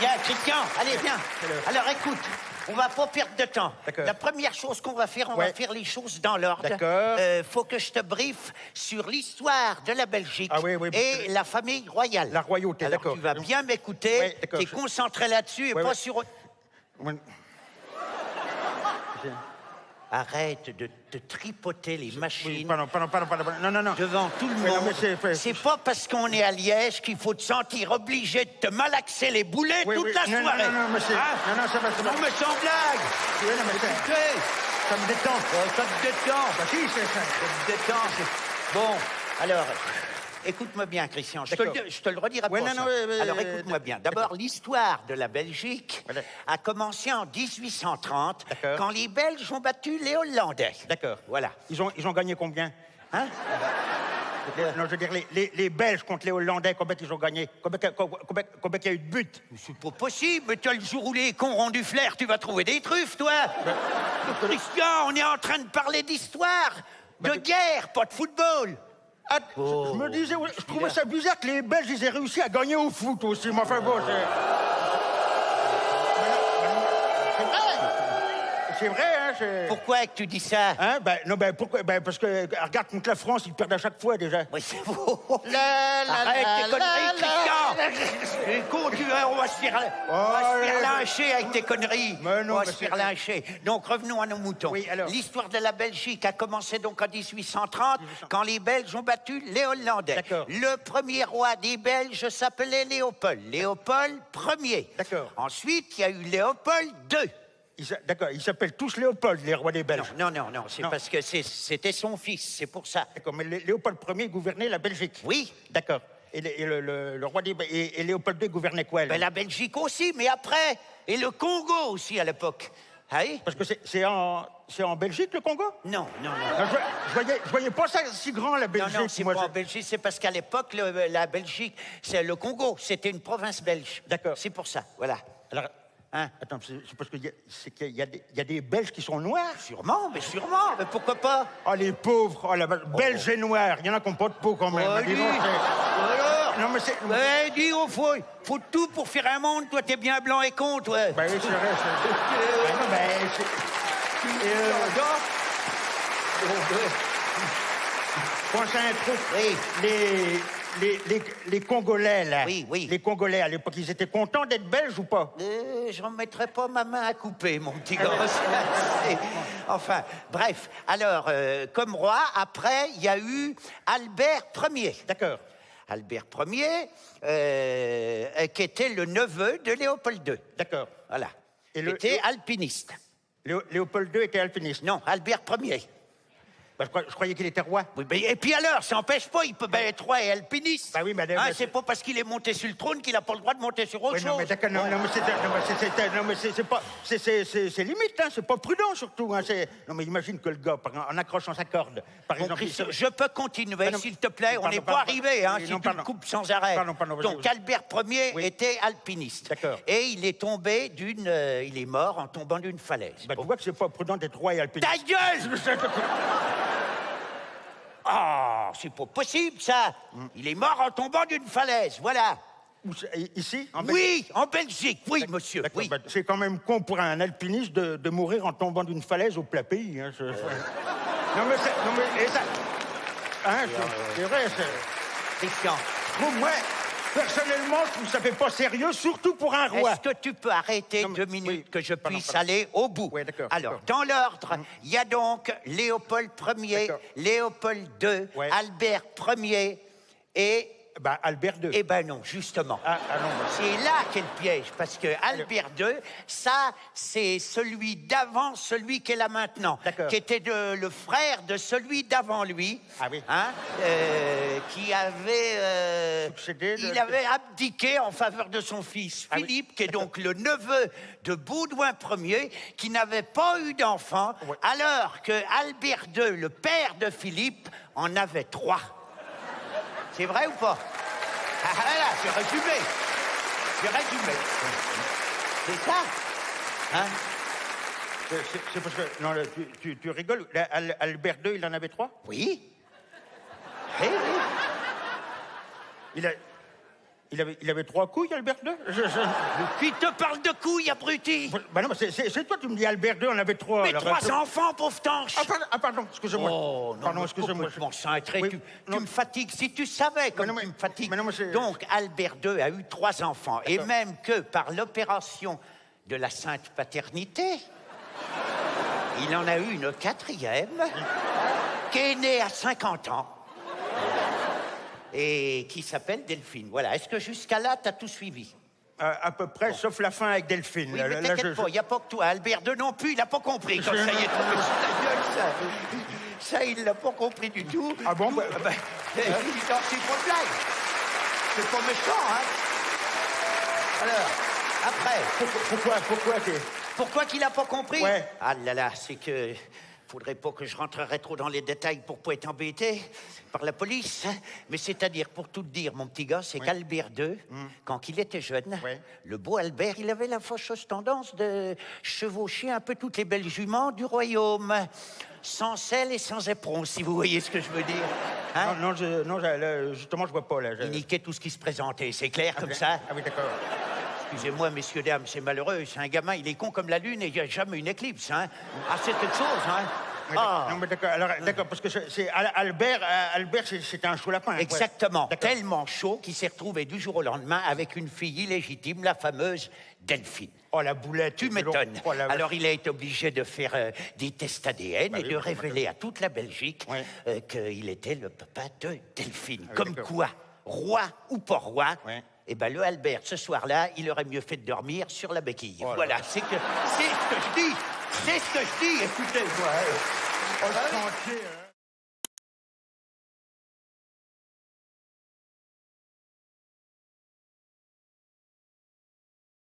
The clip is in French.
Viens, Christian, allez, viens. Alors, écoute, on va pas perdre de temps. La première chose qu'on va faire, on va faire les choses dans l'ordre. D'accord. Faut que je te briefe sur l'histoire de la Belgique et la famille royale. La royauté, Alors, d'accord. tu vas bien m'écouter, t'es concentré là-dessus et pas sur... Arrête de te tripoter les machines Pardon. Non. devant tout le monde. Mais C'est pas parce qu'on est à Liège qu'il faut te sentir obligé de te malaxer les boulets toute la soirée. Non, monsieur. Hein? Non, ça va. Non, mais sans blague. Oui, non, mais Écoutez, ça me détend. ça te détend. Bah si, c'est ça. Ça te détend. Bon, alors... Écoute-moi bien, Christian, je te le redirai pas. Alors écoute-moi bien. D'abord, l'histoire de la Belgique a commencé en 1830, quand les Belges ont battu les Hollandais. D'accord. Voilà. Ils ont gagné combien? Hein? Non, je veux dire, les Belges contre les Hollandais, combien ils ont gagné? Combien il y a eu de buts? C'est pas possible, mais toi, le jour où les cons ont du flair, tu vas trouver des truffes, toi. Christian, on est en train de parler d'histoire, de guerre, pas de football. Ah, je me disais, je trouvais ça bizarre que les Belges, ils aient réussi à gagner au foot aussi, mais enfin bon, c'est vrai, hein, Pourquoi que tu dis ça? Hein, pourquoi? Parce que, regarde, contre la France, ils perdent à chaque fois, déjà. Oui, c'est faux. Arrête tes conneries, Christian. Les cons, on va se faire lyncher avec tes conneries. Non, on va se faire lyncher. Donc, revenons à nos moutons. Oui, alors. L'histoire de la Belgique a commencé donc en 1830, quand les Belges ont battu les Hollandais. D'accord. Le premier roi des Belges s'appelait Léopold. Léopold Ier. D'accord. Ensuite, il y a eu Léopold II. D'accord, ils s'appellent tous Léopold, les rois des Belges. Non, c'est parce que c'était son fils, c'est pour ça. D'accord, mais Léopold Ier gouvernait la Belgique. Oui. D'accord. Et le roi des Belges... Et Léopold II gouvernait quoi, Ben, la Belgique aussi, mais après. Et le Congo aussi, à l'époque. Hein? Parce que c'est en Belgique, le Congo? Non. Je voyais pas ça si grand, la Belgique. Non, c'est pas en Belgique, c'est parce qu'à l'époque, la Belgique, c'est le Congo, c'était une province belge. D'accord. C'est pour ça, voilà. Alors, Hein? attends, c'est parce qu'il y a des Belges qui sont noirs? Sûrement, mais pourquoi pas? Oh, les pauvres, oh, Belges et noirs, il y en a qui n'ont pas de peau quand même. Oh, Dis donc, alors? non, mais c'est... Ouais, dis, faut tout pour faire un monde, toi, t'es bien blanc et con, toi. Ben oui, c'est vrai, Pense à un truc. Oui. Les Congolais, là. Oui. Les Congolais, à l'époque, ils étaient contents d'être belges ou pas? Je ne mettrai pas ma main à couper, mon petit gosse. Enfin, bref. Alors, comme roi, après, il y a eu Albert Ier. D'accord. Albert Ier, qui était le neveu de Léopold II. D'accord. Voilà. Et il était alpiniste. Léopold II était alpiniste? Non, Albert Ier. Ben, je croyais qu'il était roi. Oui, et puis alors, ça n'empêche pas, il peut bien être roi et alpiniste. Bah oui, madame. C'est pas parce qu'il est monté sur le trône qu'il n'a pas le droit de monter sur autre chose. Non, mais d'accord, c'est limite, hein, c'est pas prudent surtout. Hein, non, mais imagine que le gars, en accrochant sa corde, par exemple... Je peux continuer, s'il te plaît, on n'est pas arrivé, hein, si tu me coupes sans arrêt. Donc, Albert Ier était alpiniste. D'accord. Et il est tombé il est mort en tombant d'une falaise. Bah, tu vois que c'est pas prudent d'être roi et alpiniste. Ta gueule! Ah, c'est pas possible, ça. Il est mort en tombant d'une falaise, voilà. Ici, Oui, en Belgique, oui, monsieur, oui. Bah, c'est quand même con pour un alpiniste de mourir en tombant d'une falaise au plat pays. Hein, Non, mais ça... Hein, c'est vrai, c'est... Christian. Moi, personnellement, je trouve ça fait pas sérieux, surtout pour un roi. Est-ce que tu peux arrêter 2 minutes que je puisse aller au bout? Oui, d'accord. Alors, dans l'ordre, il y a donc Léopold Ier, Léopold II, Albert Ier et... Ben, Albert II. Eh ben non, justement. C'est là qu'est le piège, parce que Albert II, ça, c'est celui d'avant, celui qui est là maintenant, qui était le frère de celui d'avant lui, qui avait... il avait abdiqué en faveur de son fils Philippe, qui est donc le neveu de Baudouin Ier, qui n'avait pas eu d'enfant, alors que Albert II, le père de Philippe, en avait 3. C'est vrai ou pas? Ah voilà, c'est résumé. C'est ça. Hein? C'est parce que... Non, tu rigoles. Albert II, il en avait 3? Oui. Il Il avait 3 couilles, Albert II? Qui te parle de couilles, abruti? Bah non, c'est toi, tu me dis Albert II, on avait 3. Mais 3 enfants, pauvre tanche! Pardon, excusez-moi. Oh, non, pardon, excusez-moi. Complètement cintré, Oui, tu me fatigues. Si tu savais comme tu me fatigues. Donc, Albert II a eu 3 enfants. Et même que par l'opération de la sainte paternité, il en a eu une 4e qui est née à 50 ans. Et qui s'appelle Delphine. Voilà. Est-ce que jusqu'à là, t'as tout suivi? À peu près, sauf la fin avec Delphine. Oui, mais t'inquiète pas, il n'y a pas que toi. Albert II non plus, il n'a pas compris quand ça y est tombé sur la gueule, ça. Ça, il l'a pas compris du tout. Ah bon? C'est pas de blague. C'est pas méchant, hein? Alors, après... Pourquoi qu'il n'a pas compris? Ouais. Ah là là, c'est que... Faudrait pas que je rentrerais trop dans les détails pour pas être embêté par la police. Mais c'est-à-dire, pour tout te dire, mon petit gars, c'est qu'Albert II, quand il était jeune, le beau Albert, il avait la fâcheuse tendance de chevaucher un peu toutes les belles juments du royaume. Sans selle et sans éperon, si vous voyez ce que je veux dire. Hein? Non, justement, je vois pas, là. Il niquait tout ce qui se présentait, c'est clair, comme ça? Ah oui, d'accord. Excusez-moi, messieurs, dames, c'est malheureux. C'est un gamin, il est con comme la lune et il n'y a jamais une éclipse, hein? Ah, c'est quelque chose, hein? Non, mais d'accord, alors, d'accord, parce que Albert, c'était un chaud lapin. Exactement, tellement chaud qu'il s'est retrouvé du jour au lendemain avec une fille illégitime, la fameuse Delphine. Oh, la boulette. Tu m'étonnes. Oh, alors, il a été obligé de faire des tests ADN et de révéler à toute la Belgique qu'il était le papa de Delphine. Comme quoi, roi ou pas roi, eh ben, le Albert, ce soir-là, il aurait mieux fait de dormir sur la béquille. Oh, voilà, c'est ce que je dis. C'est ce que je dis, écoutez-moi.